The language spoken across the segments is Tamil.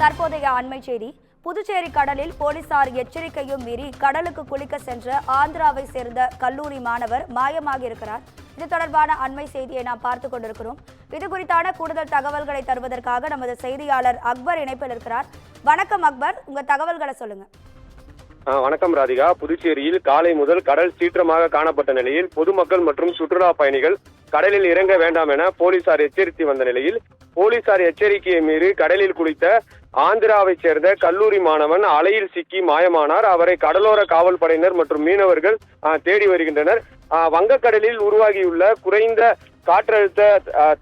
தற்போதைய அண்மை செய்தி. புதுச்சேரி கடலில் போலீசார் எச்சரிக்கையும் மீறி கடலுக்கு குளிக்க சென்ற ஆந்திராவை சேர்ந்த கல்லூரி மாணவர் மாயமாக இருக்கிறார். இது தொடர்பான அண்மை செய்தியை நாம் பார்த்துக் கொண்டிருக்கிறோம். இது குறித்தான கூடுதல் தகவல்களை தருவதற்காக நமது செய்தியாளர் அக்பர் இணைப்பில் இருக்கிறார். வணக்கம் அக்பர், உங்க தகவல்களை சொல்லுங்க. வணக்கம் ராதிகா. புதுச்சேரியில் காலை முதல் கடல் சீற்றமாக காணப்பட்ட நிலையில் பொதுமக்கள் மற்றும் சுற்றுலா பயணிகள் கடலில் இறங்க வேண்டாம் என போலீசார் எச்சரித்து வந்த நிலையில் போலீசார் எச்சரிக்கையை மீறி கடலில் குளித்த ஆந்திராவை சேர்ந்த கல்லூரி மாணவன் அலையில் சிக்கி மாயமானார். அவரை கடலோர காவல்படையினர் மற்றும் மீனவர்கள் தேடி வருகின்றனர். வங்கக்கடலில் உருவாகியுள்ள குறைந்த காற்றழுத்த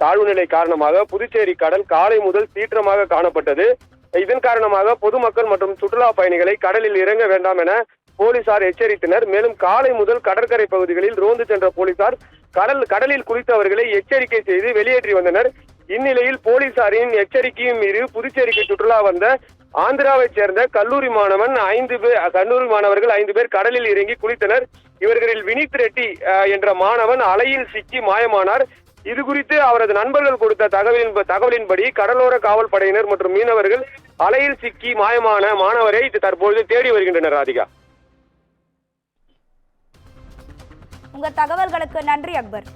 தாழ்வு நிலை காரணமாக புதுச்சேரி கடல் காலை முதல் சீற்றமாக காணப்பட்டது. இதன் காரணமாக பொதுமக்கள் மற்றும் சுற்றுலா பயணிகளை கடலில் இறங்க வேண்டாம் என போலீசார் எச்சரித்தனர். மேலும் காலை முதல் கடற்கரை பகுதிகளில் ரோந்து சென்ற போலீசார் கடலில் குளித்தவர்களை எச்சரிக்கை செய்து வெளியேற்றி வந்தனர். இந்நிலையில் போலீசாரின் எச்சரிக்கையும் மீறி புதுச்சேரிக்கு சுற்றுலா வந்த ஆந்திராவை சேர்ந்த கல்லூரி மாணவர்கள் 5 பேர் கடலில் இறங்கி குளித்தனர். இவர்களில் வினித் ரெட்டி என்ற மாணவன் அலையில் சிக்கி மாயமானார். இது குறித்து அவரது நண்பர்கள் கொடுத்த தகவலின்படி கடலோர காவல் படையினர் மற்றும் மீனவர்கள் அலையில் சிக்கி மாயமான மாணவரை தற்போது தேடி வருகின்றனர். ராதிகா, உங்க தகவல்களுக்கு நன்றி அக்பர்.